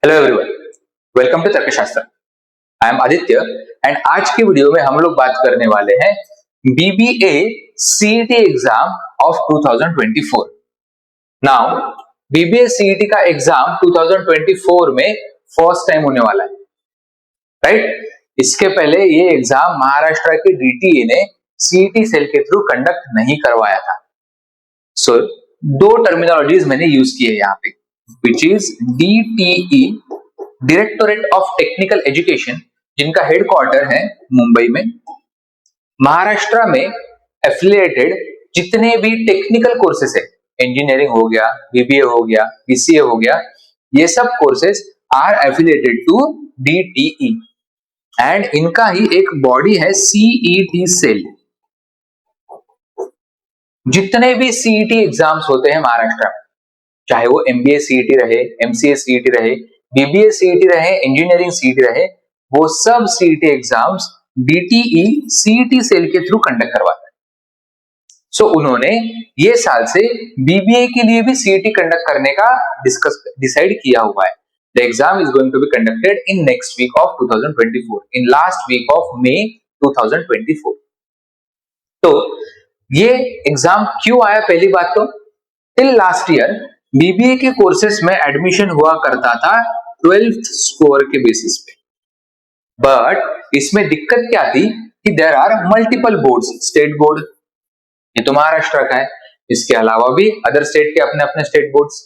Hello everyone, welcome to तर्कशास्त्र। I am Aditya and आज की वीडियो में हम लोग बात करने वाले हैं BBA CET exam of 2024। Now BBA CET का एग्जाम 2024 में फर्स्ट टाइम होने वाला है, राइट? इसके पहले ये एग्जाम महाराष्ट्र के डीटीई ने सीईटी सेल के थ्रू कंडक्ट नहीं करवाया था। सो दो टर्मिनोलॉजीज मैंने यूज की है यहाँ पे, which is DTE, directorate of technical education, जिनका हेडक्वार्टर है मुंबई में। महाराष्ट्र में एफिलिएटेड जितने भी टेक्निकल कोर्सेस है, इंजीनियरिंग हो गया, बीबीए हो गया, बीसीए हो गया, ये सब courses are affiliated to DTE and इनका ही एक बॉडी है सीईटी सेल। जितने भी सीईटी एग्जाम्स होते हैं महाराष्ट्र में, चाहे वो एमबीए सीईटी रहे, एमसीए सीईटी रहे, बीबीए सीईटी रहे, इंजीनियरिंग सीईटी रहे, वो सब CET exams DTE CET cell के थ्रू कंडक्ट करवाता है। सो उन्होंने ये साल से बीबीए के लिए भी सीईटी कंडक्ट करने का डिसाइड किया हुआ है। The exam is going to be conducted in next week of 2024, in last week of May 2024। तो ये एग्जाम क्यों आया? पहली बात तो टिल लास्ट ईयर बीबीए के कोर्सेस में एडमिशन हुआ करता था 12th स्कोर के बेसिस पे, बट इसमें दिक्कत क्या थी कि there are multiple boards. State board ये तो महाराष्ट्र का है, इसके अलावा भी अदर स्टेट के अपने अपने state boards,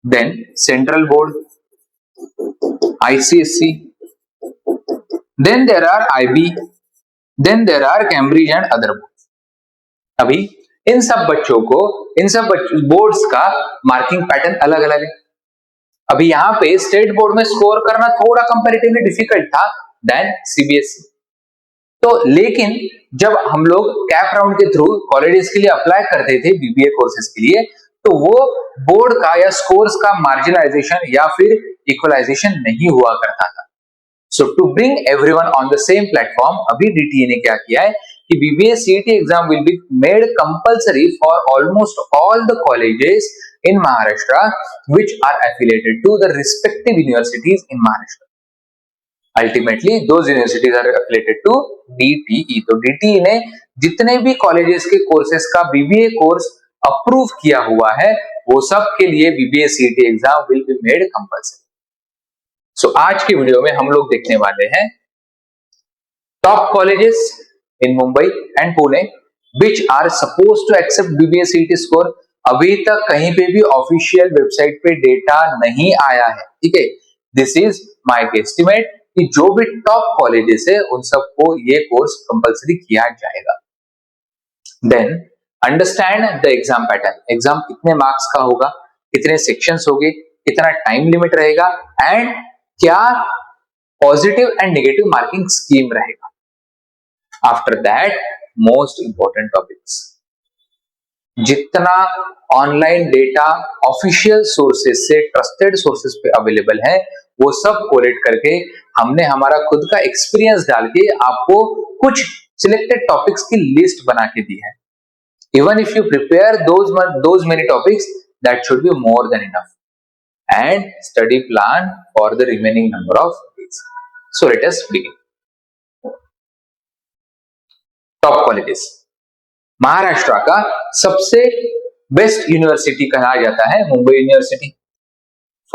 then central board, ICSC, then there are IB, then there are Cambridge and other boards. अभी इन सब बोर्ड्स का मार्किंग पैटर्न अलग अलग है। अभी यहाँ पे स्टेट बोर्ड में स्कोर करना थोड़ा कंपैरेटिवली डिफिकल्ट था देन सीबीएसई। तो लेकिन जब हम लोग कैप राउंड के थ्रू कॉलेजेस के लिए अप्लाई करते थे बीबीए कोर्सेज के लिए, तो वो बोर्ड का या स्कोर्स का मार्जिनलाइजेशन या फिर इक्वलाइजेशन नहीं हुआ करता था। So to bring everyone on the same platform, अभी डीटीए ने क्या किया है कि BBA CET exam will be made compulsory for almost all the colleges in Maharashtra which are affiliated to the respective universities in Maharashtra. Ultimately, those universities are affiliated to DTE. तो DTE ने जितने भी colleges के courses का BBA course approve किया हुआ है, वो सब के लिए BBA CET exam will be made compulsory. So आज की वीडियो में हम लोग देखने वाले हैं top colleges in Mumbai and Pune which are supposed to accept BBA CET score। अभी तक कहीं पे भी ऑफिशियल वेबसाइट पे डेटा नहीं आया है, ठीक है? दिस इज माय गेस्टिमेट कि जो भी टॉप कॉलेजेस है उन सबको ये कोर्स कंपलसरी किया जाएगा। Then understand the exam pattern. Exam कितने मार्क्स का होगा, कितने सेक्शंस होंगे, कितना टाइम लिमिट रहेगा एंड क्या positive and negative marking scheme रहेगा। After that, most important topics, जितना ऑनलाइन डेटा ऑफिशियल सोर्सेस से, ट्रस्टेड सोर्सेस पे अवेलेबल है, वो सब कोलेक्ट करके हमने हमारा खुद का एक्सपीरियंस डाल के आपको कुछ सिलेक्टेड टॉपिक्स की लिस्ट बना के दी है। Even if you prepare those many topics, that should be more than enough, and study plan for the remaining number of days. So let us begin. Top colleges, Maharashtra का सबसे best university कहा जाता है Mumbai university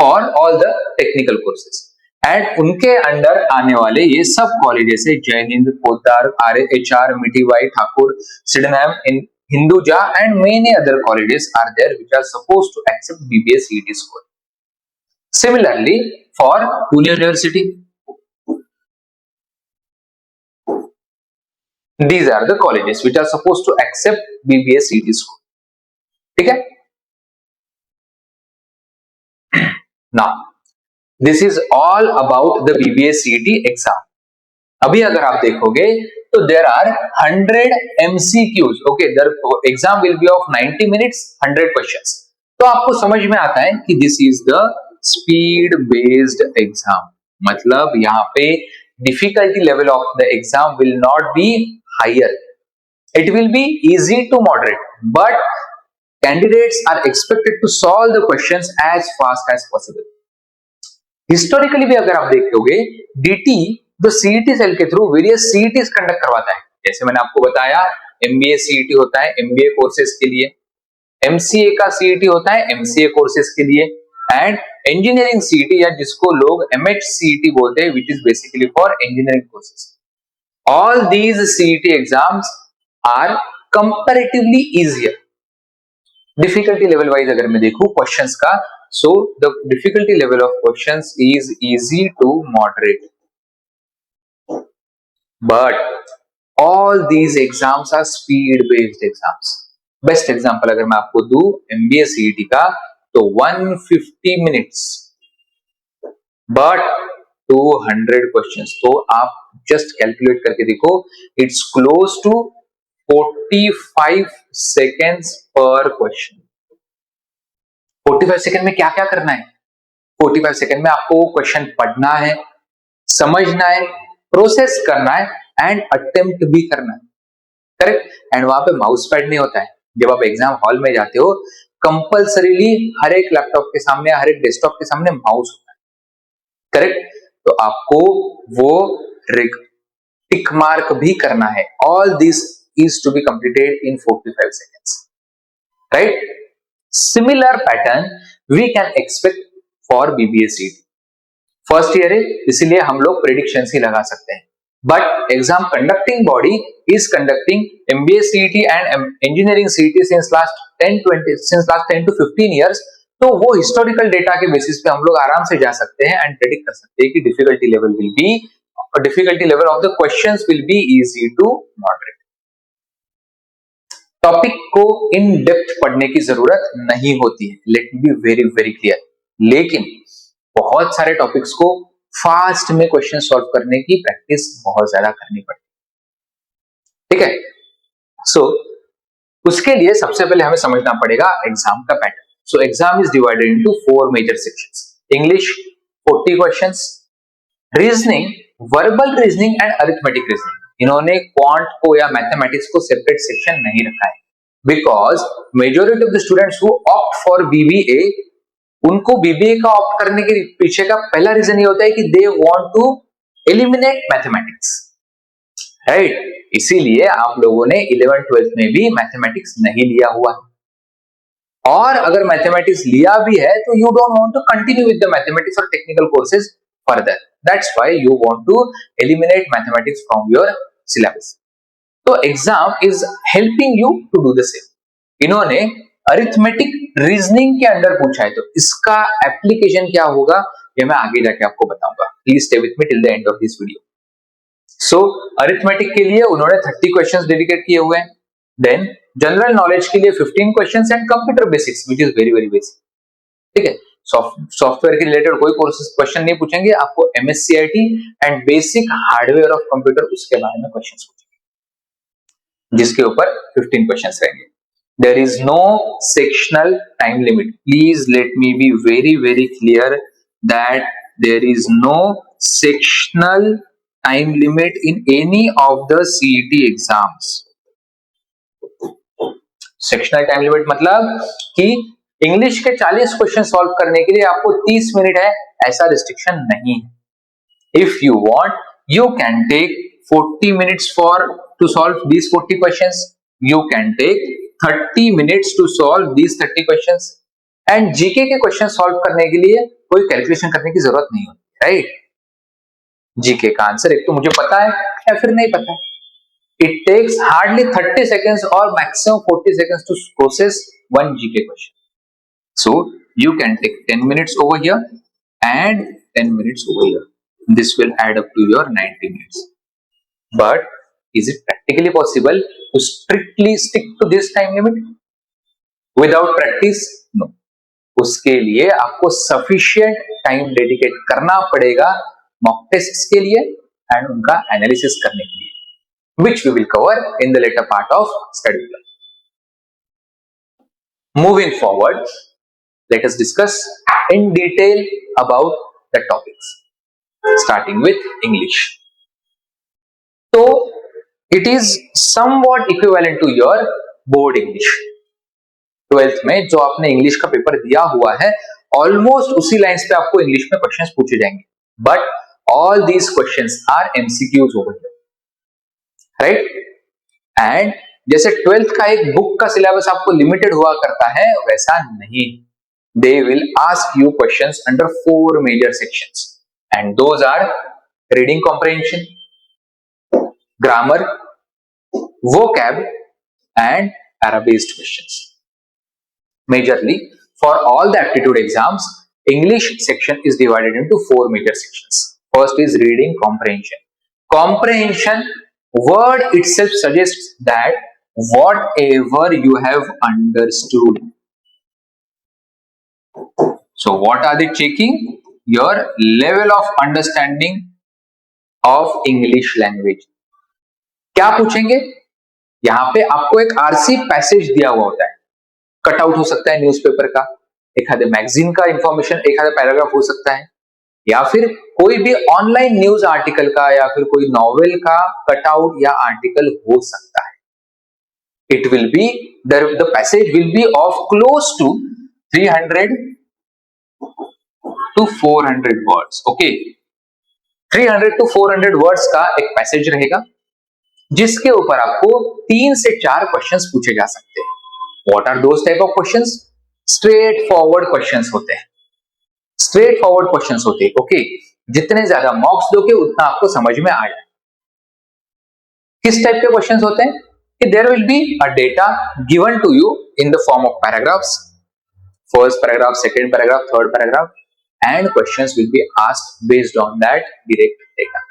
for all the technical courses, and उनके under आने वाले ये सब कॉलेजेस है Jai Hind, Poddar, RHR, Mithibai Thakur, Sydenham, Hinduja and many other colleges are there which are supposed to accept BBA CET score. Similarly for Pune university, these are the colleges which are supposed to accept BBA CET score, ठीक है? Now this is all about the BBA CET exam। अभी अगर आप देखोगे तो there are 100 MCQs, okay, the exam will be of 90 minutes, 100 questions। तो आपको समझ में आता है कि this is the speed based exam, मतलब यहाँ पे difficulty level of the exam will not be higher, it will be easy to moderate, but candidates are expected to solve the questions as fast as possible। Historically भी अगर आप देखोगे, DT जो CET cell के through various CETs conduct करवाता है। जैसे मैंने आपको बताया एमबीए सीईटी होता है एमबीए कोर्सेज के लिए, एमसीए का सीईटी होता है एमसीए कोर्सेज के लिए, एंड इंजीनियरिंग सीईटी या जिसको लोग एमएच सीईटी बोलते हैं, which is basically for engineering courses. All these CET exams are comparatively easier. Difficulty level wise अगर मैं देखूं क्वेश्चंस का, so the difficulty level of questions is easy to moderate, but all these exams are speed based exams. Best example अगर मैं आपको दूं MBA CET का, तो 150 मिनट्स बट 200 क्वेश्चंस। तो आप जस्ट कैलकुलेट करके देखो, इट्स क्लोज टू 45 सेकेंड्स पर क्वेश्चन। 45 सेकेंड में क्या क्या करना है? 45 सेकेंड में आपको क्वेश्चन पढ़ना है, समझना है, प्रोसेस करना है एंड अटेम्प्ट भी करना है, करेक्ट। एंड वहां पे माउस पैड नहीं होता है। जब आप एग्जाम हॉल में जाते हो, कंपल्सरीली हर एक लैपटॉप के सामने, हर एक डेस्कटॉप के सामने माउस होता है, करेक्ट। तो आपको वो टिक मार्क भी करना है। All this is to be completed in 45 seconds, right. Similar pattern we can expect for BBA CET. First year है, इसलिए हम लोग प्रेडिक्शन ही लगा सकते हैं, but exam conducting body is conducting MBA CET and engineering CET since last 10 to 15 years। तो वो हिस्टोरिकल डेटा के बेसिस पे हम लोग आराम से जा सकते हैं एंड प्रेडिक्ट कर सकते हैं कि difficulty level of the questions will be easy to moderate. Topic को इन डेप्थ पढ़ने की जरूरत नहीं होती है, let me be very very clear. लेकिन बहुत सारे टॉपिक्स को फास्ट में क्वेश्चन सॉल्व करने की प्रैक्टिस बहुत ज्यादा करनी पड़ती है, ठीक है। सो उसके लिए सबसे पहले हमें समझना पड़ेगा एग्जाम का pattern. So exam is divided into 4 major sections. English 40 questions, reasoning, verbal reasoning and arithmetic reasoning. इन्होंने क्वांट को या मैथमेटिक्स को सेपरेट सेक्शन नहीं रखा है, because majority of the students who opt for BBA, उनको बीबीए का ऑप्ट करने के पीछे का पहला रीजन ये होता है कि they want to eliminate mathematics, right. इसीलिए आप लोगों ने 11th 12th में भी मैथमेटिक्स नहीं लिया हुआ है, और अगर मैथमेटिक्स लिया भी है तो you don't want to continue with the mathematics और technical courses further, that's why you want to eliminate mathematics from your syllabus. तो exam is helping you to do the same. इन्होंने अरिथमेटिक रीजनिंग के under पूछा है, तो इसका application क्या होगा ये मैं आगे जाके आपको बताऊंगा। Please stay with me till the end of this video. So arithmetic के लिए उन्होंने 30 क्वेश्चंस डेडिकेट किए हुए हैं, देन जनरल नॉलेज के लिए 15 questions and computer basics which is very very basic, ठीक है। सॉफ्टवेयर के रिलेटेड कोई कोर्सेज क्वेश्चन नहीं पूछेंगे आपको, MS-CIT and basic hardware of computer उसके बारे में क्वेश्चंस पूछेंगे, जिसके ऊपर 15 क्वेश्चंस रहेंगे। There is no sectional time limit. Please let me be very very clear that there is no sectional time limit in any of the CET exams। Sectional time limit मतलब कि English के 40 question solve करने के लिए आपको 30 minute है, ऐसा restriction नहीं है। If you want you can take 40 minutes for to solve these 40 questions, you can take 30 minutes to solve these 30 questions। And GK के क्वेश्चन सॉल्व करने के लिए कोई कैलकुलेशन करने की जरूरत नहीं होती, राइट। जीके का आंसर एक तो मुझे पता है या फिर नहीं पता है। इट टेक्स हार्डली 30 seconds और maximum 40 seconds to process one GK question. So you can take 10 minutes over here and 10 minutes over here. This will add up to your 90 minutes. But is it practically possible to strictly stick to this time limit without practice? No. उसके लिए आपको sufficient time dedicate करना पड़ेगा mock tests के लिए and उनका analysis करने के लिए, which we will cover in the later part of study plan. Moving forward, let us discuss in detail about the topics, starting with English. So, it is somewhat equivalent to your board English. 12th में जो आपने English का paper दिया हुआ है, almost उसी lines पे आपको इंग्लिश में क्वेश्चंस पूछे जाएंगे, but all these questions are MCQs over here, right? And जैसे 12th का एक बुक का सिलेबस आपको लिमिटेड हुआ करता है, वैसा नहीं. They will ask you questions under 4 major sections, and those are reading comprehension, grammar, vocab and para-based questions. Majorly, for all the aptitude exams, English section is divided into 4 major sections. First is reading comprehension. Comprehension word itself suggests that whatever you have understood. So what are they checking? Your level of understanding of English language. क्या पूछेंगे? यहां पे आपको एक RC passage दिया हुआ होता है, कटआउट हो सकता है न्यूज़पेपर का, एक आधे मैगजीन का इंफॉर्मेशन, एक आधा पैराग्राफ हो सकता है, या फिर कोई भी ऑनलाइन न्यूज आर्टिकल का या फिर कोई नॉवेल का कटआउट या आर्टिकल हो सकता है. It will be the passage will be of close to 300 to 400 words. Okay, 300 to 400 words का एक पैसेज रहेगा, जिसके ऊपर आपको 3 से 4 क्वेश्चंस पूछे जा सकते हैं. What are those type of questions? Straightforward questions होते हैं, स्ट्रेट फॉरवर्ड क्वेश्चंस होते हैं. ओके, जितने ज्यादा मार्क्स दोगे उतना आपको समझ में आ जाए. किस टाइप के क्वेश्चंस होते हैं? कि there will be a data given to you in the form of paragraphs, first paragraph, second paragraph, third paragraph, and questions will be asked based on that direct data.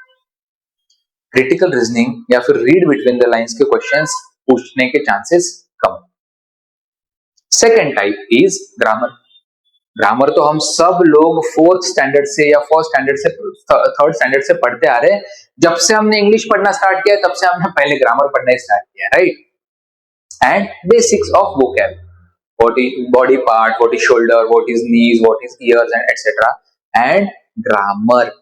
Critical reasoning या फिर read between the lines के questions पूछने के chances कम. Second type is grammar. Grammar तो हम सब लोग 4th स्टैंडर्ड से या 1st स्टैंडर्ड से 3rd स्टैंडर्ड से पढ़ते आ रहे हैं. जब से हमने इंग्लिश पढ़ना स्टार्ट किया तब से हमने पहले ग्रामर पढ़ना स्टार्ट किया, right? And basics of vocab, what is body part, what is shoulder, what is knees, what is ears and etcetera. And grammar,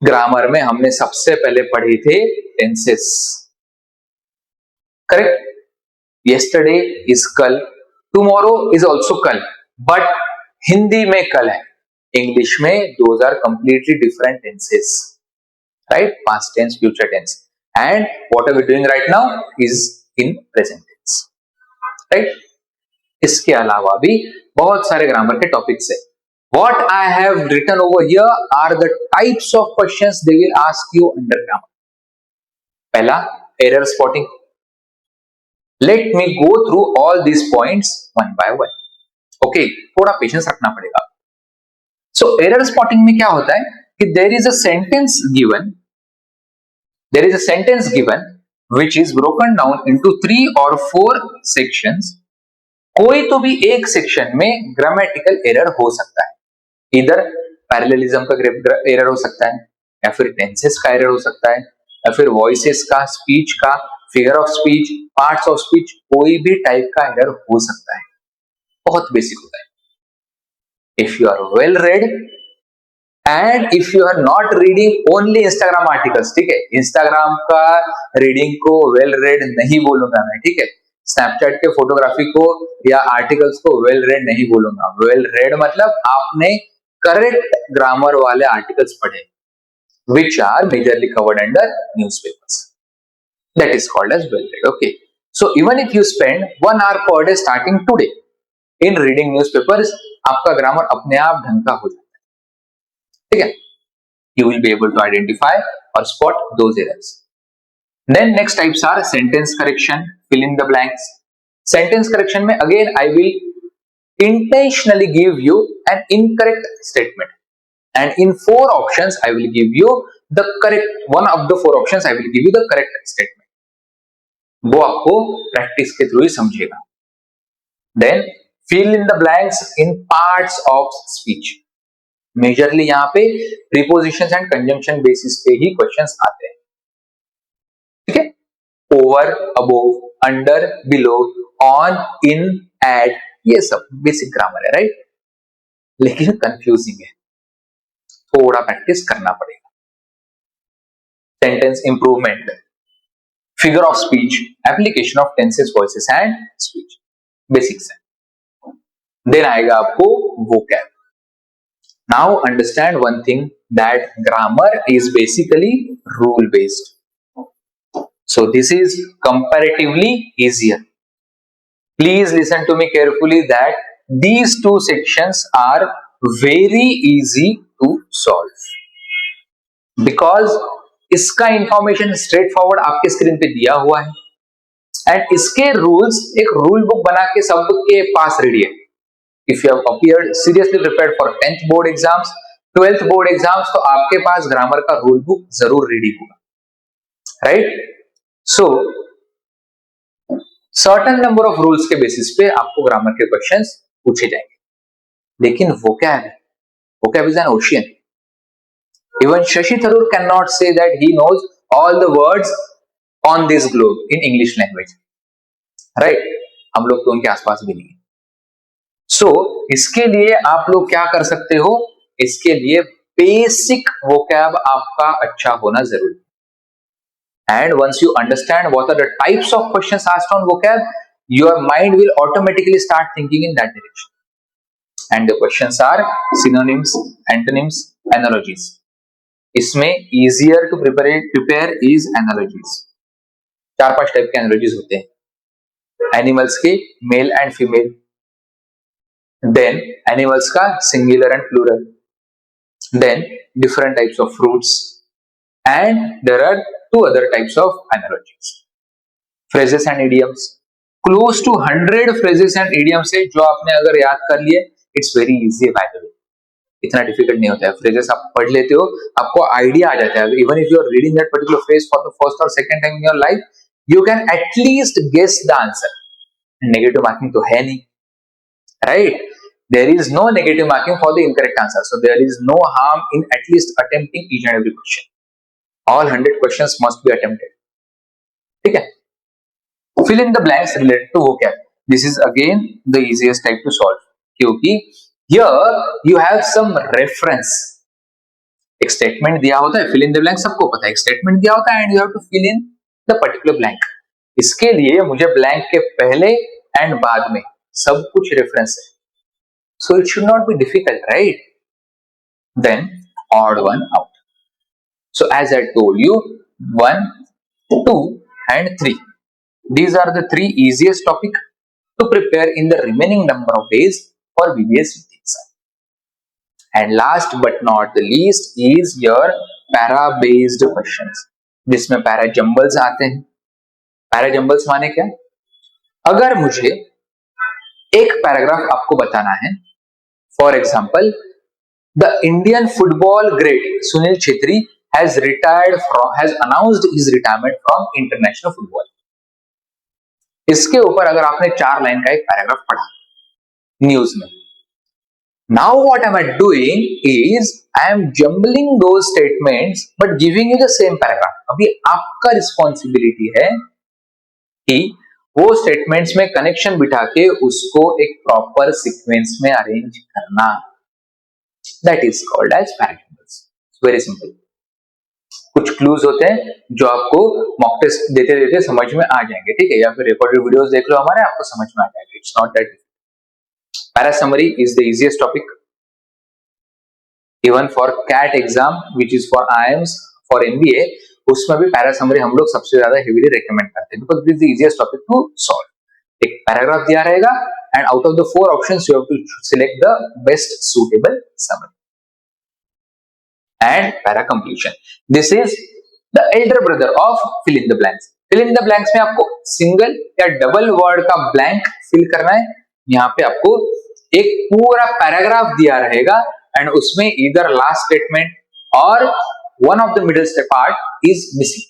grammar में हमने सबसे पहले पढ़े थे टेंसेस, करेक्ट? यस्टरडे इज कल, टुमारो इज ऑल्सो कल, but Hindi में कल है, इंग्लिश में those are completely different tenses, right? Past tense, future tense, and what are we doing right now is in present tense, right? इसके अलावा भी बहुत सारे ग्रामर के टॉपिक्स है. What I have written over here are the types of questions they will ask you under grammar. पहला, error spotting. Let me go through all these points one by one. Okay, थोड़ा patience रखना पड़ेगा. So error spotting में क्या होता है कि there is a sentence given which is broken down into 3 or 4 sections. कोई तो भी एक सेक्शन में ग्रामेटिकल एरर हो सकता है, इधर पैरेललिज्म का एरर हो सकता है, या फिर टेंसेस का एरर हो सकता है, या फिर वॉइसेस का, स्पीच का, figure of speech, parts of speech, कोई भी टाइप का एरर हो सकता है. बहुत बेसिक होता है. If you are well read and if you are not reading only Instagram articles, ठीक है? इंस्टाग्राम का रीडिंग को वेल रेड नहीं बोलूंगा मैं, ठीक है? स्नैपचैट के फोटोग्राफी को या आर्टिकल्स को वेल रेड नहीं बोलूंगा. वेल रेड मतलब आपने करेक्ट ग्रामर वाले आर्टिकल्स पढ़े, which are majorly covered under newspapers. That is called as well read. Okay. So even if you spend 1 hour per day starting today in reading newspapers, आपका grammar अपने आप ढंग का हो जाता है, ठीक है? You will be able to identify or spot those errors. Then next types are sentence correction, fill in the blanks. Sentence correction में again I will intentionally give you an incorrect statement, and in 4 options I will give you the correct, one of the 4 options I will give you the correct statement. वो आपको practice के through ही समझेगा. Then fill in the blanks in parts of speech. Majorly यहाँ पे prepositions and conjunction basis पे ही questions आते हैं, ठीक है? Over, above, under, below, on, in, at, ये सब बेसिक ग्रामर है, राइट? लेकिन कंफ्यूजिंग है, थोड़ा प्रैक्टिस करना पड़ेगा. Sentence improvement, figure of speech, application of tenses, voices and speech, basics है. देन आएगा आपको vocab. Now understand one thing, that grammar is basically rule based. So this is comparatively easier. Please listen to me carefully that these two sections are very easy to solve because इसका information straight forward आपके screen पे दिया हुआ है and इसके rules एक rule book बना के सबके पास रेडी है. If you have appeared seriously prepared for 10th board exams, 12th board exams, तो आपके पास ग्रामर का रूल बुक जरूर रेडी होगा, right? So certain number of rules के बेसिस पे आपको ग्रामर के क्वेश्चंस पूछे जाएंगे. लेकिन vocab is an ocean. Even Shashi Tharoor cannot say that he knows all the words on this globe in English language, right? हम लोग तो उनके आसपास भी नहीं है. So इसके लिए आप लोग क्या कर सकते हो, इसके लिए बेसिक vocab आपका अच्छा होना जरूरी है. And once you understand what are the types of questions asked on vocab, your mind will automatically start thinking in that direction. And the questions are synonyms, antonyms, analogies. इसमें easier to prepare is analogies. 4-5 type के analogies होते हैं. Animals के male and female. Then animals का singular and plural. Then different types of fruits. And there are 2 other types of analogies. Phrases and idioms. Close to 100 phrases and idioms है जो आपने अगर याद कर लिए, it's very easy by the way. इतना difficult नहीं होता है. फ्रेजेस आप पढ़ लेते हो, आपको आइडिया आ जाता है. Even if you are reading that particular phrase for the first और second time in your life, you can at least guess the answer. Negative marking तो है नहीं, right? There is no negative marking for the incorrect answer, so there is no harm in at least attempting each and every question. All 100 questions must be attempted. ठीक है? Fill in the blanks related to vocab. This is again the easiest type to solve. क्योंकि here you have some reference. एक statement दिया होता है, fill in the blank सबको पता है. एक statement दिया होता है and you have to fill in the particular blank. इसके लिए मुझे blank के पहले and बाद में सब कुछ reference है. So it should not be difficult, right? Then odd one out. So as I told you, 1, 2 and 3. These are the 3 easiest topic to prepare in the remaining number of days for VBS exam. And last but not the least is your para-based questions. जिसमें para jumbles आते हैं. Para jumbles माने क्या? अगर मुझे एक paragraph आपको बताना है, for example, the Indian football great Sunil Chhetri has announced his retirement from international football. इसके ऊपर अगर आपने 4 लाइन का एक पैराग्राफ पढ़ा न्यूज में, now what am I doing is I am jumbling those statements but giving you the same paragraph. अभी आपका रिस्पॉन्सिबिलिटी है कि वो स्टेटमेंट्स में कनेक्शन बिठा के उसको एक प्रॉपर सीक्वेंस में अरेंज करना. That is called as parajumbles. Very simple. कुछ क्लूज होते हैं जो आपको मॉक टेस्ट देते देते समझ में आ जाएंगे, ठीक है? या फिर रिकॉर्डेड वीडियोस देख लो हमारे, आपको समझ में आ जाएगा. It's not that. Para summary is the easiest topic. Even for CAT exam which is for IIMs for MBA, उसमें भी पैरा समरी हम लोग सबसे ज्यादा हेवीली रेकमेंड करते हैं because it is the easiest topic to solve. एक paragraph दिया रहेगा and out of the 4 options you have to select the best suitable summary. And para completion. This is the elder brother of fill in the blanks. Fill in the blanks में आपको single या double word का blank fill करना है. यहाँ पे आपको एक पूरा पैराग्राफ दिया रहेगा एंड उसमें इधर लास्ट स्टेटमेंट और one of the middle part is missing.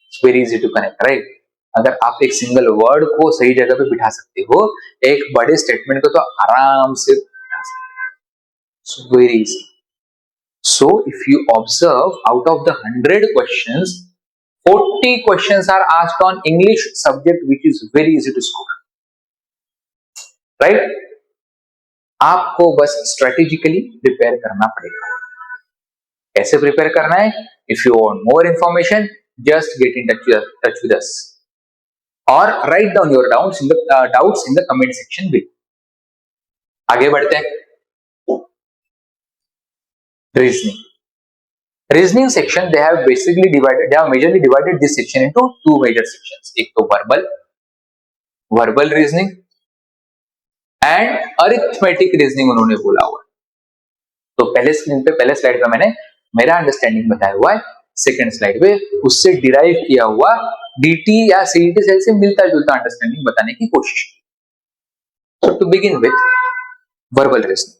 It's very easy to connect, right? अगर आप एक सिंगल वर्ड को सही जगह पे बिठा सकते हो, एक बड़े स्टेटमेंट को तो आराम से बिठा सकते हो. It's very easy. So if you observe, out of the 100 questions, 40 questions are asked on English subject, which is very easy to score. Right? आपको बस strategically prepare करना पड़ेगा. कैसे prepare करना है? If you want more information, just get in touch with us, or write down your doubts in the comment section below. आगे बढ़ते हैं। Reasoning section, they have majorly divided this section into two major sections. एक तो verbal reasoning and arithmetic reasoning उन्होंने बोला हुआ। तो पहले स्लाइड पे मैंने मेरा अंडरस्टैंडिंग बताया हुआ है, सेकंड स्लाइड पे उससे डिराइव किया हुआ डीटी या सीईटी सेल से मिलता जुलता अंडरस्टैंडिंग बताने की कोशिश की। So to begin with, verbal reasoning.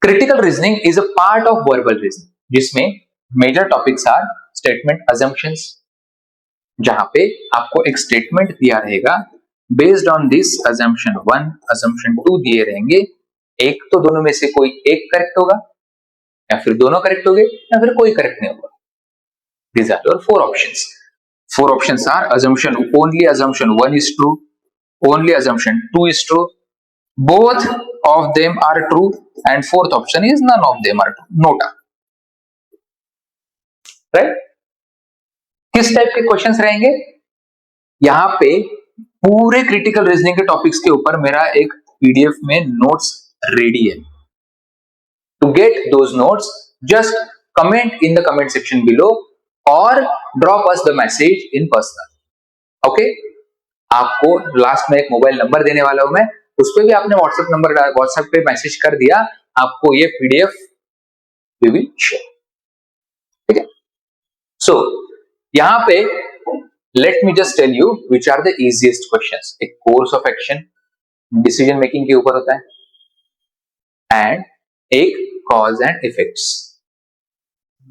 Critical reasoning is a part of verbal reasoning, जिसमें major topics are statement assumptions, जहां पे आपको एक स्टेटमेंट दिया रहेगा, based on this assumption 1, assumption 2 दिए रहेंगे, एक तो दोनों में से कोई एक करेक्ट होगा या फिर दोनों करेक्ट होंगे या फिर कोई करेक्ट नहीं होगा। These are your four options. Four options are only assumption 1 is true, only assumption 2 is true, both of them are true, and fourth option is none of them are true, nota. Right? किस type के questions रहेंगे? यहां पे पूरे critical reasoning के topics के ऊपर मेरा एक पीडीएफ में नोट्स रेडी है। To get those notes just comment in the comment section below और drop us the message in personal. Okay, आपको लास्ट में एक मोबाइल नंबर देने वाला हूं मैं, उस पर भी आपने व्हाट्सएप पे मैसेज कर दिया, आपको ये पीडीएफ वी विल शेयर। ठीक है, सो यहां पे let me just tell you which are the easiest questions. एक course of action decision making के ऊपर होता है एंड एक कॉज एंड इफेक्ट्स,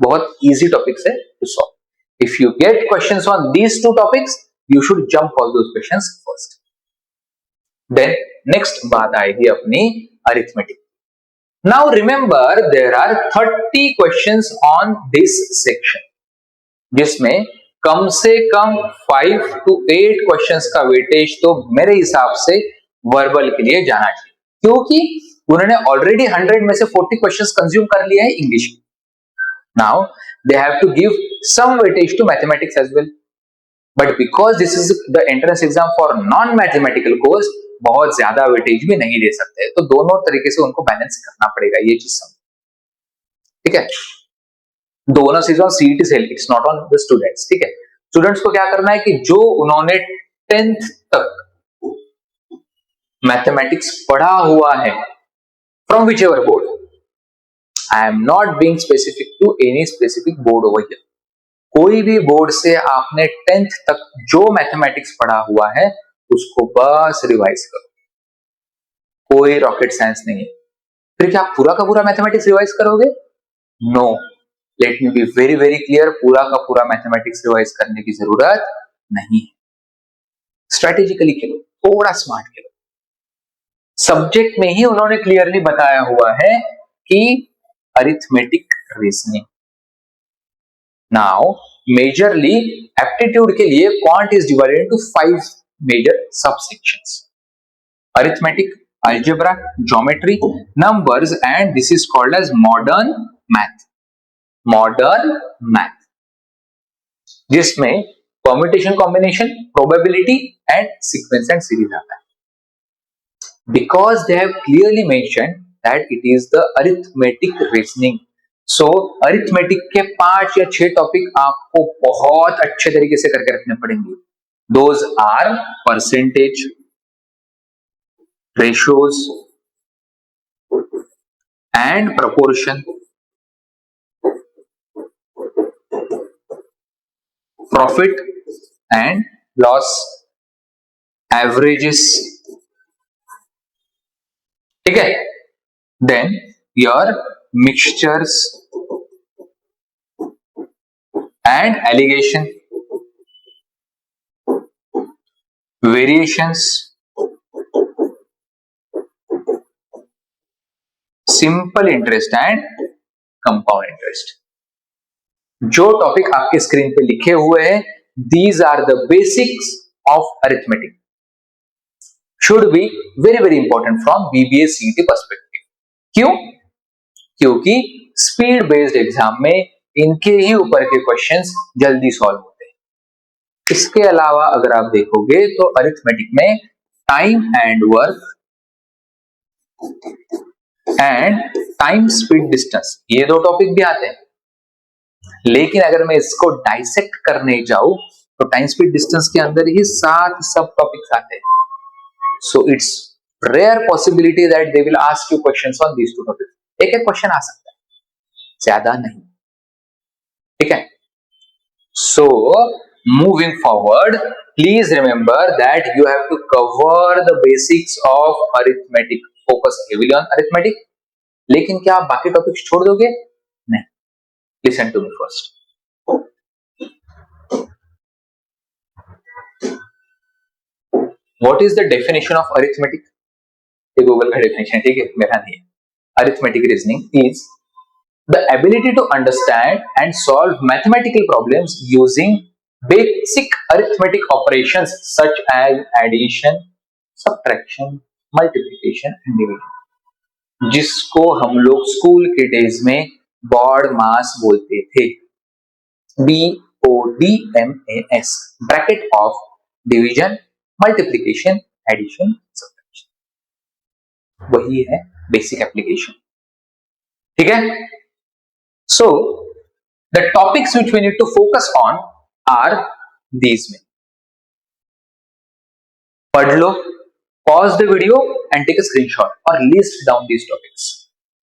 बहुत इजी टॉपिक्स है to solve. If you get questions on these two topics, you should jump all those questions first. Then next बात आएगी अपनी arithmetic. Now remember there are 30 questions on this section, जिसमें कम से कम 5 to 8 questions का weightage तो मेरे हिसाब से वर्बल के लिए जाना चाहिए, क्योंकि उन्होंने ऑलरेडी 100 में से 40 questions कंज्यूम कर लिए हैं English. Now they have to give some weightage to mathematics as well. But because this is the entrance exam for non-mathematical course, बहुत ज्यादा वेटेज भी नहीं दे सकते, तो दोनों तरीके से उनको बैलेंस करना पड़ेगा, ये चीज समझ। ठीक है, दोनों चीज on CET cell, it's not on the students. ठीक है, स्टूडेंट्स को क्या करना है कि जो उन्होंने 10th तक मैथमेटिक्स पढ़ा हुआ है from whichever board, I am not being specific to any specific board over here, कोई भी बोर्ड से आपने 10th तक जो मैथमेटिक्स पढ़ा हुआ है उसको बस रिवाइज करो, कोई रॉकेट साइंस नहीं है। फिर क्या आप पूरा का पूरा मैथमेटिक्स रिवाइज करोगे? No, let me be very very clear, पूरा का पूरा मैथमेटिक्स रिवाइज करने की जरूरत नहीं है। स्ट्रेटेजिकली खेलो, थोड़ा स्मार्ट खेलो। सब्जेक्ट में ही उन्होंने क्लियरली बताया हुआ है कि arithmetic reasoning. Now majorly aptitude के लिए quant is divided into 5 major subsections: arithmetic, algebra, geometry, numbers, and this is called as modern math. Modern math, जिसमें permutation, combination, probability and sequence and series आता है। Because they have clearly mentioned that it is the arithmetic reasoning, so arithmetic के 5 या 6 topic आपको बहुत अच्छे तरीके से करके रखने पड़ेंगे। Those are percentage, ratios and proportion, profit and loss, averages. ठीक है, then your mixtures and allegation, variations, simple interest and compound interest। जो टॉपिक आपके स्क्रीन पे लिखे हुए हैं, these are the basics of arithmetic, should be very very important from BBA CET perspective। क्यों? क्योंकि स्पीड बेस्ड एग्जाम में इनके ही ऊपर के क्वेश्चंस जल्दी सॉल्व होते हैं। इसके अलावा अगर आप देखोगे तो अरिथमेटिक में time and work, and time speed distance, ये दो टॉपिक भी आते हैं, लेकिन अगर मैं इसको डाइसेक्ट करने जाऊं तो टाइम स्पीड डिस्टेंस के अंदर ही 7 सब टॉपिक्स आते हैं. So it's rare possibility that they will ask you questions on these two topics. एक एक क्वेश्चन आ सकता है, ज्यादा नहीं. ठीक है. सो moving forward, please remember that you have to cover the basics of arithmetic. Focus heavily on arithmetic. लेकिन क्या आप बाकी टॉपिक्स छोड़ दोगे? नहीं. Listen to me first. What is the definition of arithmetic? ये गूगल का डेफिनेशन, ठीक है, मेरा नहीं है. Arithmetic reasoning is the ability to understand and solve mathematical problems using basic arithmetic operations such as addition, subtraction, multiplication and division, जिसको हम लोग स्कूल के डेज में बॉड मास बोलते थे. BODMAS, bracket of division, multiplication, addition, subtraction. वही है basic application. ठीक है. So the topics which we need to focus on are these में. पढ़ लो, pause the video and take a screenshot और list down these topics.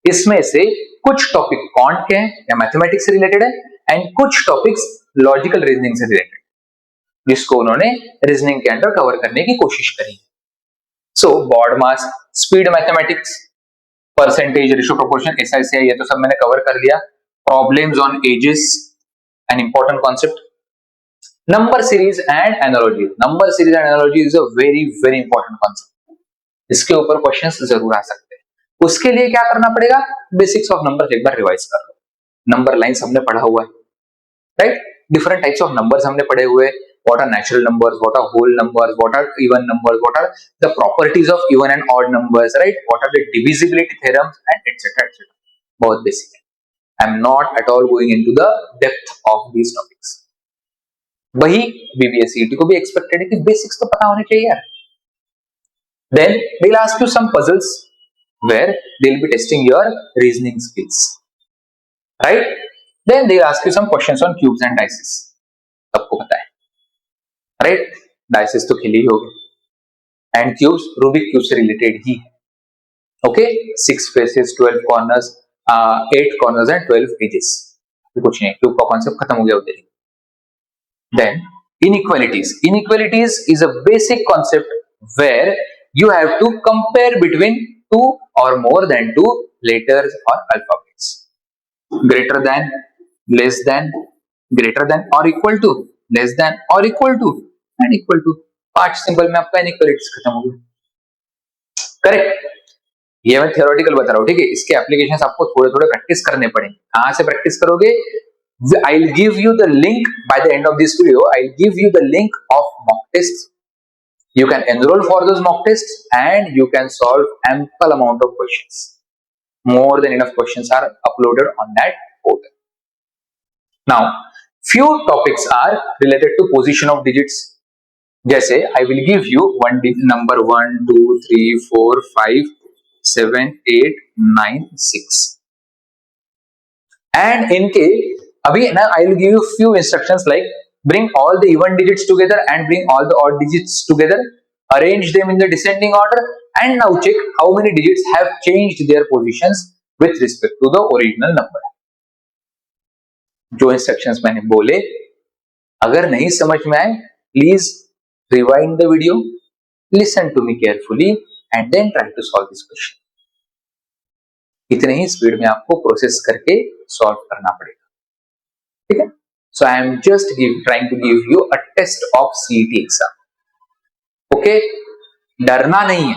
इसमें से कुछ टॉपिक क्वांट के हैं या मैथमेटिक्स से रिलेटेड है, एंड कुछ टॉपिक्स लॉजिकल रीजनिंग से रिलेटेड, जिसको उन्होंने रीजनिंग के अंदर कवर करने की कोशिश करी. So BODMAS, speed mathematics, percentage, ratio, proportion, SI, ये तो सब मैंने कवर कर लिया. Problems on ages, an important concept. Number series and analogy. Number series and analogy is a very very important concept. इसके ऊपर क्वेश्चंस जरूर आ सकते हैं. उसके लिए क्या करना पड़ेगा? बेसिक्स ऑफ नंबर्स एक बार रिवाइज कर लो. नंबर लाइंस हमने पढ़ा हुआ है, right. Different types of numbers हमने पढ़े हुए. What are natural numbers? What are whole numbers? What are even numbers? What are the properties of even and odd numbers? Right? What are the divisibility theorems and etc. etc. बहुत basic है. I am not at all going into the depth of these topics. वही BBSCET को भी expected है कि basics तो पता होने चाहिए यार. Then they'll ask you some puzzles where they'll be testing your reasoning skills, right? Then they'll ask you some questions on cubes and dices. सबको पता है, right? Dices तो खेले ही होगे, and cubes Rubik cube से related ही है. Okay, 6 faces, 12 corners, 8 corners and 12 edges. कुछ नहीं, क्यूब का कॉन्सेप्ट खत्म हो गया उधर ही. Then inequalities. Inequalities is a basic concept where you have to compare between two or more than two letters or alphabets. Greater than, less than, greater than or equal to, less than or equal to and equal to. 5 symbol में आपका inequalities खत्म हो गया. Correct. ये मैं theoretical बता रहा हूँ, ठीक है. इसके एप्लीकेशंस आपको थोड़े थोड़े प्रैक्टिस करने पड़ेंगे. कहां से प्रैक्टिस करोगे? I'll give you the link by the end of this video. I'll give you the link of mock tests. You can enroll for those mock tests and you can solve ample amount of questions. More than enough questions are uploaded on that portal. Now, few topics are related to position of digits. जैसे I will give you one number 1, 2, 3, 4, 5, 7, 8, 9, 6. And इनके अभी ना I will give you few instructions like bring all the even digits together and bring all the odd digits together, arrange them in the descending order and now check how many digits have changed their positions with respect to the original number. जो instructions मैंने बोले, अगर नहीं समझ में आए, please rewind the video, listen to me carefully and then try to solve this question. इतने ही speed में आपको प्रोसेस करके सॉल्व करना पड़ेगा. ठीक है. So I am just trying to give you a taste of CET exam. Okay, डरना नहीं है,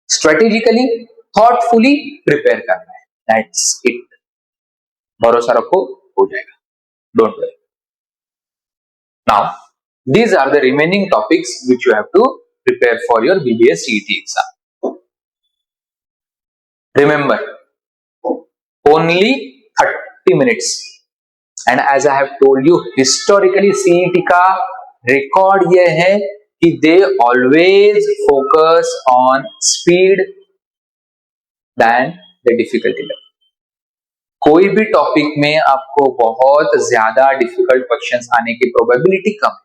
स्ट्रेटेजिकली थॉटफुली प्रिपेयर करना है. That's it. भरोसा रखो, हो जाएगा. Don't worry. Now these are the remaining topics which you have to prepare for your BBS CET exam. Remember, only 30 minutes. And as I have told you, historically CET का record ये है कि they always focus on speed, than the difficulty level. कोई भी topic में आपको बहुत ज्यादा डिफिकल्ट क्वेश्चंस आने की प्रोबेबिलिटी कम,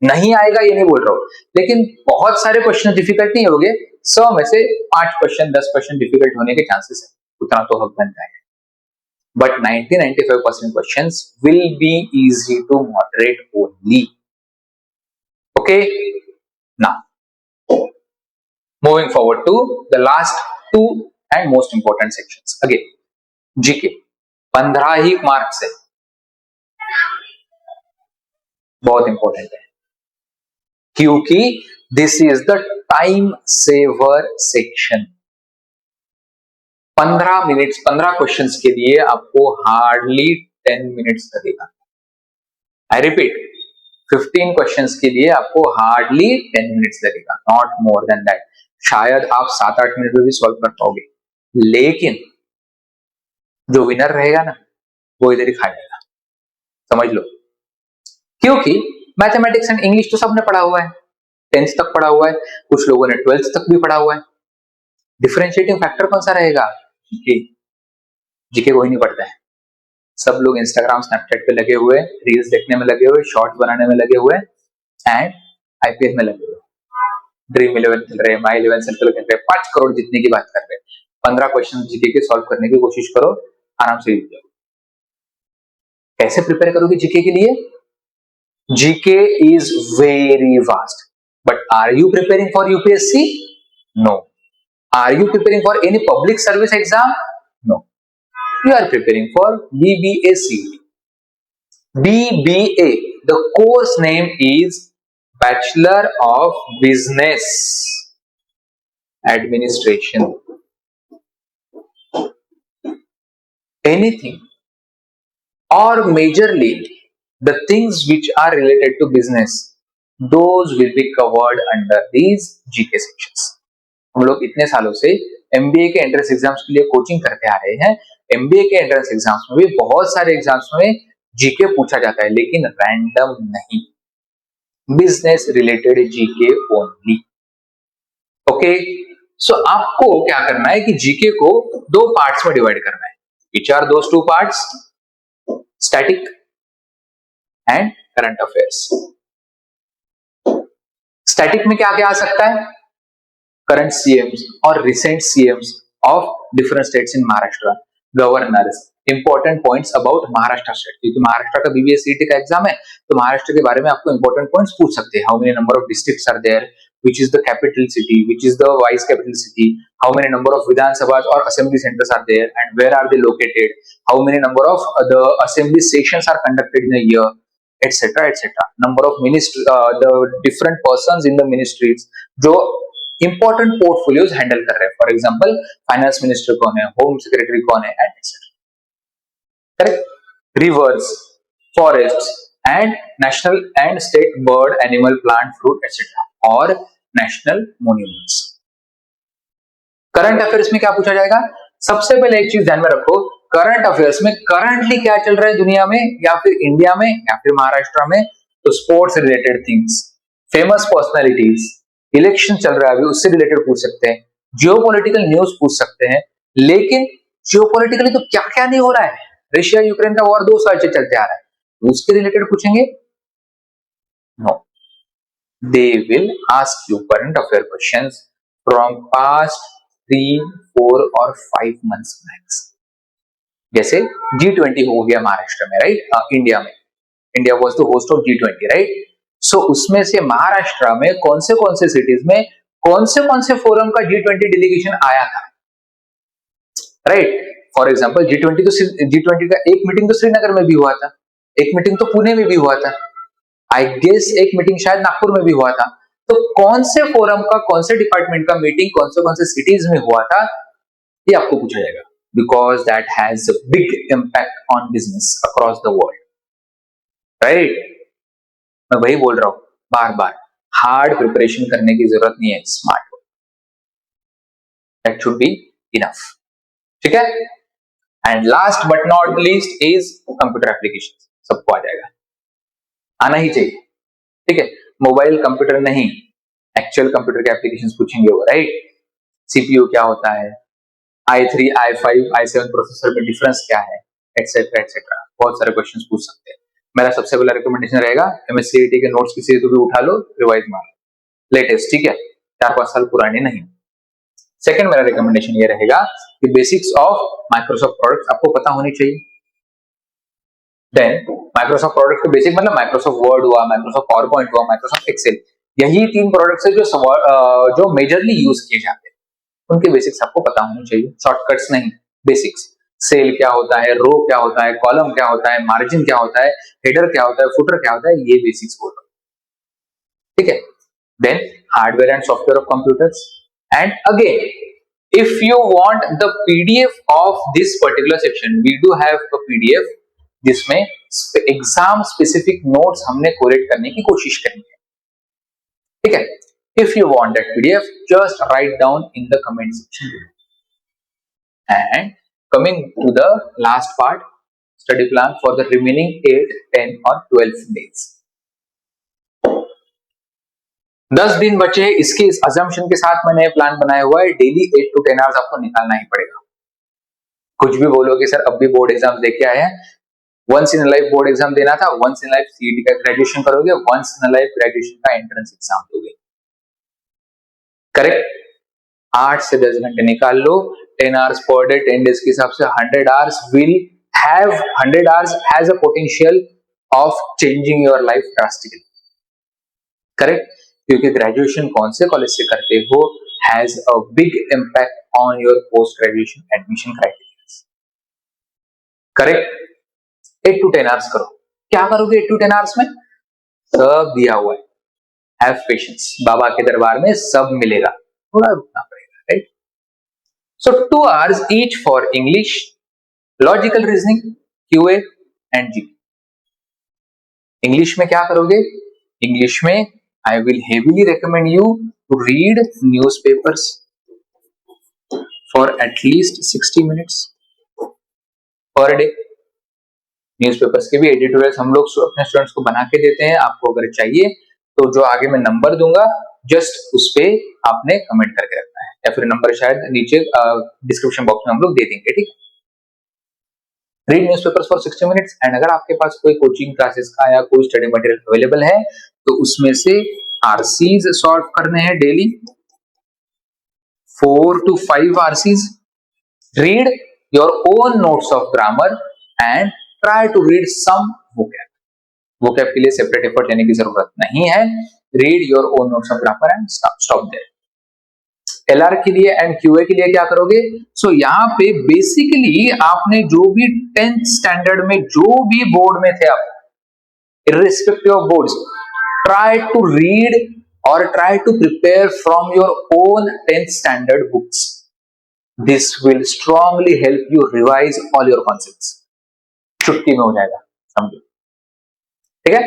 नहीं आएगा ये नहीं बोल रहा हूं, लेकिन बहुत सारे क्वेश्चन डिफिकल्ट नहीं होंगे, 100 में से 5 क्वेश्चन 10 क्वेश्चन डिफिकल्ट होने के चांसेस है, उतना तो हक बनता है, but 90-95% questions will be easy to moderate only. Okay, now moving forward to the लास्ट 2 and most important sections. Again, GK 15 ही मार्क्स है, बहुत इंपॉर्टेंट है, क्योंकि this is the time saver section. 15 minutes 15 questions के लिए आपको हार्डली 10 मिनट्स लगेगा. आई रिपीट, 15 क्वेश्चंस के लिए आपको हार्डली 10 मिनट्स लगेगा, नॉट मोर देन दैट. शायद आप 7-8 मिनट में भी सॉल्व कर पाओगे, लेकिन जो विनर रहेगा ना वो इधर ही खा जाएगा, समझ लो. क्योंकि मैथमेटिक्स एंड इंग्लिश तो सबने पढ़ा हुआ है, 10th तक पढ़ा हुआ है, कुछ लोगों ने 12th तक भी पढ़ा हुआ है. डिफरेंशिएटिंग फैक्टर कौन सा रहेगा? जीके. जीके कोई नहीं पढ़ता है, सब लोग इंस्टाग्राम स्नैपचैट पे लगे हुए, रील्स देखने में लगे हुए, शॉर्ट्स बनाने में लगे हुए एंड आईपीएल में लगे हुए, ड्रीम 11 खेल रहे, माई 11 सर्कल खेल रहे, 5 करोड़ जीतने की बात कर रहे. 15 क्वेश्चन जीके के सॉल्व करने की कोशिश करो, आराम से जीत जाओ. कैसे प्रिपेयर करोगे जीके के लिए? GK is very vast, but are you preparing for UPSC? No. Are you preparing for any public service exam? No. You are preparing for BBA. BBA, the course name is Bachelor of Business Administration. Anything or majorly the things which are related to business, those will be covered under these GK sections. हम लोग इतने सालों से MBA के entrance exams के लिए coaching करते आ रहे हैं. MBA के एंट्रेंस एग्जाम्स में भी बहुत सारे एग्जाम्स में जीके पूछा जाता है, लेकिन रैंडम नहीं, business related GK only. Okay, so आपको क्या करना है कि जीके को 2 पार्ट्स में डिवाइड करना है. Which are those 2 parts? Static and current affairs. Static में क्या क्या आ सकता है? Current CMs और recent CMs of different states in Maharashtra, governors, important points about Maharashtra state. क्योंकि महाराष्ट्र का BBA CET का एग्जाम है, तो महाराष्ट्र के बारे में आपको important points पूछ सकते हैं. How many number of districts are there? Which is the capital city? Which is the vice capital city? How many number of Vidhan Sabhas or assembly centers are there, and where are they located? How many number of the assembly sessions are conducted in a year, etc., etc. Number of the different persons in the ministries जो important portfolios handle कर रहे हैं. For example, finance minister कौन है, home secretary कौन है, and etc. Correct? Rivers, forests, and national and state bird, animal, plant, fruit, etc. और national monuments. Current affairs में क्या पूछा जाएगा? सबसे पहले एक चीज ध्यान में रखो, करंट अफेयर्स में करंटली क्या चल रहा है दुनिया में, या फिर इंडिया में, या फिर महाराष्ट्र में, तो sports related things, famous personalities, election चल रहा है अभी, उससे रिलेटेड पूछ सकते हैं, जियोपॉलिटिकल न्यूज पूछ सकते हैं. लेकिन जियोपॉलिटिकली तो क्या क्या नहीं हो रहा है, रशिया यूक्रेन का वॉर 2 साल से चलते आ रहा है, उसके रिलेटेड पूछेंगे? No. They will ask you current affair questions from past 3, 4 or 5 months max. जैसे G20 हो गया महाराष्ट्र में, राइट? इंडिया में, India was the host of G20, right? So उसमें से महाराष्ट्र में कौन से सिटीज में कौन से फोरम का G20 डेलीगेशन आया था, राइट? फॉर एग्जाम्पल G20 का एक मीटिंग तो श्रीनगर में भी हुआ था, एक मीटिंग तो पुणे में भी हुआ था, आई गेस एक मीटिंग शायद नागपुर में भी हुआ था. तो कौन से फोरम का, कौन से डिपार्टमेंट का मीटिंग कौन से सिटीज में हुआ था, ये आपको पूछा जाएगा, because that has a big impact on business across the world, right? मैं वही बोल रहा हूं बार बार, हार्ड प्रिपरेशन करने की जरूरत नहीं है, smart work, that should be enough. ठीक है? And last but not least is computer application. सबको आ जाएगा, आना ही चाहिए. ठीक है? मोबाइल कंप्यूटर नहीं, एक्चुअल कंप्यूटर के एप्लीकेशंस पूछेंगे वो, राइट? सीपीयू क्या होता है, i3, i5, i7 प्रोसेसर में डिफरेंस क्या है, एटसेट्रा एटसेट्रा, बहुत सारे क्वेश्चंस पूछ सकते हैं। मेरा सबसे पहला रिकमेंडेशन रहेगा MSCIT के नोट्स किसी तो भी उठा लो, रिवाइज मार लो, लेटेस्ट, ठीक है, 4-5 साल पुराने नहीं। सेकंड मेरा रिकमेंडेशन ये रहेगा कि बेसिक्स ऑफ माइक्रोसॉफ्ट प्रोडक्ट्स आपको पता होनी चाहिए। देन माइक्रोसॉफ्ट प्रोडक्ट के बेसिक मतलब माइक्रोसॉफ्ट वर्ड हुआ, माइक्रोसॉफ्ट पावर पॉइंट हुआ, माइक्रोसॉफ्ट एक्सेल, यही 3 प्रोडक्ट्स है जो मेजरली यूज किए जाते हैं, उनके बेसिक्स आपको पता होने चाहिए, शॉर्टकट्स नहीं, बेसिक्स। सेल क्या होता है, रो क्या होता है, कॉलम क्या होता है, मार्जिन क्या होता है, हेडर क्या होता है, फुटर क्या होता है, ये बेसिक्स बोल रहा हूं, ठीक है। Then hardware and software of computers, and again if you want the PDF of this particular section, we do have a PDF जिसमें एग्जाम स्पेसिफिक नोट्स हमने कोलेक्ट करने की कोशिश करनी है, ठीक है। If you want that PDF, just write down in the comment section below. And coming to the last part, study plan for the remaining 8, 10 or 12 days. 10 दिन बचे, इसके इस अजम्पशन के साथ मैंने प्लान बनाया हुआ है, डेली 8 to 10 आवर्स आपको निकालना ही पड़ेगा। कुछ भी बोलोगे सर अब भी बोर्ड एग्जाम दे के आए हैं, once in life board exam देना था, वंस इन लाइफ सीईटी का ग्रेजुएशन करोगे, वंस इन लाइफ ग्रेजुएशन का एंट्रेंस एग्जाम दोगे, करेक्ट। 8 से 10 घंटे निकाल लो, 10 आवर्स पर डे, 10 डेज के हिसाब से 100 hours will have 100 hours has a potential of changing your life drastically, correct. क्योंकि ग्रेजुएशन कौन से कॉलेज से करते हो has a big impact on your post graduation admission criteria, correct. 8 to 10 hours करो, क्या करोगे 8 to 10 आवर्स में, सब दिया हुआ है, हैव पेशेंस, बाबा के दरबार में सब मिलेगा, थोड़ा रुकना पड़ेगा, right. So 2 hours each for English, logical reasoning, QA and G. English में क्या करोगे, इंग्लिश में I will heavily recommend you to read newspapers for at least 60 minutes per day. Newspapers के भी एडिटोरियल्स हम लोग अपने स्टूडेंट्स को बना के देते हैं, आपको अगर चाहिए तो जो आगे मैं नंबर दूंगा जस्ट उस पे आपने कमेंट करके रखना है, या फिर नंबर शायद नीचे डिस्क्रिप्शन बॉक्स में हम लोग दे देंगे, ठीक है। Read newspapers for 60 minutes, and अगर आपके पास कोई कोचिंग क्लासेस का या कोई स्टडी मटेरियल अवेलेबल है तो उसमें से आरसीज सॉल्व करने हैं daily, 4 to 5 RCs. Read your own notes of grammar and try to read some vocab, vocab के लिए सेपरेट एफर्ट लेने की जरूरत नहीं है, read your own notes of grammar and stop there. LR के लिए एंड क्यूए के लिए क्या करोगे, सो यहाँ पे बेसिकली आपने जो भी 10th स्टैंडर्ड में जो भी बोर्ड में थे आप, irrespective of boards, try to read or try to prepare from your own 10th standard books. This will strongly help you revise all your concepts. छुट्टी में हो जाएगा, समझो, ठीक है।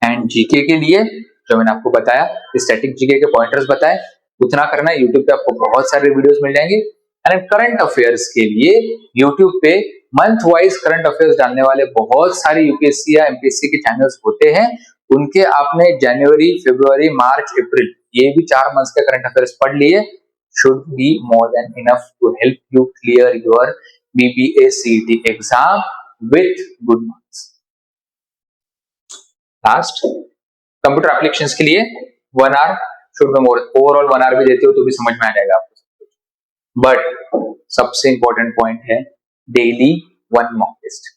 एंड जीके के लिए जो मैंने आपको बताया, स्टैटिक जीके के पॉइंटर्स बताए, उतना करना है। यूट्यूब पे आपको बहुत सारे वीडियोस मिल जाएंगे। एंड करंट अफेयर्स के लिए यूट्यूब पे मंथ वाइज करंट अफेयर्स डालने वाले बहुत सारे यूपीएससी या एमपीएससी के चैनल्स होते हैं, उनके आपने जनवरी, फरवरी, मार्च, अप्रैल ये भी 4 मंथ्स के करंट अफेयर्स पढ़ लिए, should be more than enough to help you clear your BBA CET exam with good marks. Last, computer applications के लिए 1 hour should be more, overall 1 hour भी देते हो तो भी समझ में आ जाएगा आपको। बट सबसे इंपॉर्टेंट पॉइंट है डेली 1 मॉक टेस्ट।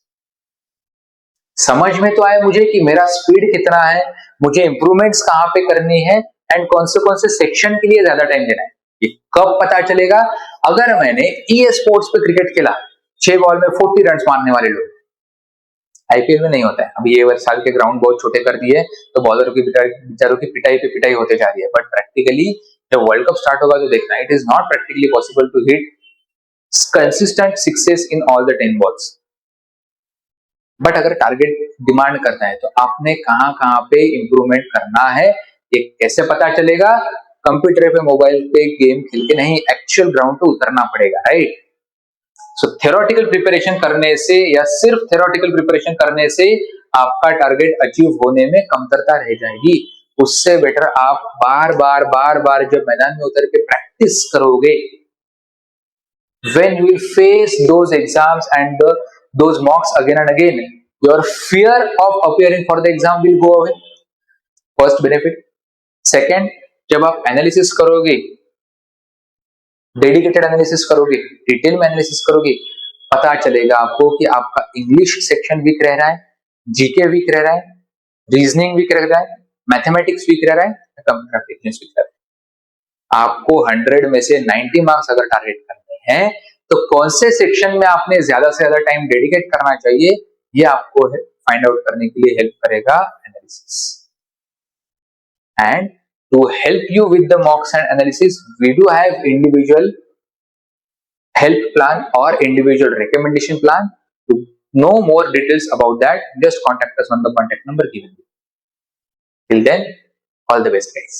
समझ में तो आए मुझे कि मेरा स्पीड कितना है, मुझे इंप्रूवमेंट्स कहां पे करनी है एंड कौन से सेक्शन के लिए ज्यादा टाइम देना है, ये कब पता चलेगा? अगर मैंने ई स्पोर्ट्स पे क्रिकेट खेला, 6 बॉल में 40 रन मारने वाले लोग, आईपीएल में नहीं होता है। अभी ये साल के ग्राउंड बहुत छोटे कर दिए तो बॉलरों की बेचारों की पिटाई पे पिटाई होते जा रही है, बट प्रैक्टिकली जब वर्ल्ड कप स्टार्ट होगा तो देखना, it is not practically possible to hit consistent sixes in all the 10 balls. But अगर टारगेट डिमांड करता है तो आपने कहां पे इंप्रूवमेंट करना है, ये कैसे पता चलेगा? कंप्यूटर पे, मोबाइल पे गेम खेल के नहीं, एक्चुअल ग्राउंड पे उतरना पड़ेगा, राइट? सो थ्योरेटिकल प्रिपरेशन करने से या सिर्फ थ्योरेटिकल प्रिपरेशन करने से आपका टारगेट अचीव होने में कमतरता रह जाएगी। उससे बेटर आप बार बार जब मैदान में उतर के प्रैक्टिस करोगे when you will face those exams and those mocks again and again, your fear of appearing for the exam will go away. First benefit. Second, जब आप एनालिसिस करोगे, डेडिकेटेड एनालिसिस करोगे, डिटेल में एनालिसिस करोगे, पता चलेगा आपको कि आपका इंग्लिश सेक्शन वीक रह रहा है, जीके वीक रह रहा है, रीजनिंग वीक रह रहा है, मैथमेटिक्स वीक रह रहा है, कंप्यूटर एप्लीकेशंस वीक रह रहा है। आपको 100 में से 90 मार्क्स अगर टारगेट करने हैं तो कौन से सेक्शन में आपने ज्यादा से ज्यादा टाइम डेडिकेट करना चाहिए, ये आपको फाइंड आउट करने के लिए हेल्प करेगा analysis. And to help you with the mocks and analysis, we do have individual help plan or individual recommendation plan. To know more details about that, just contact us on the contact number given. Till then, all the best guys.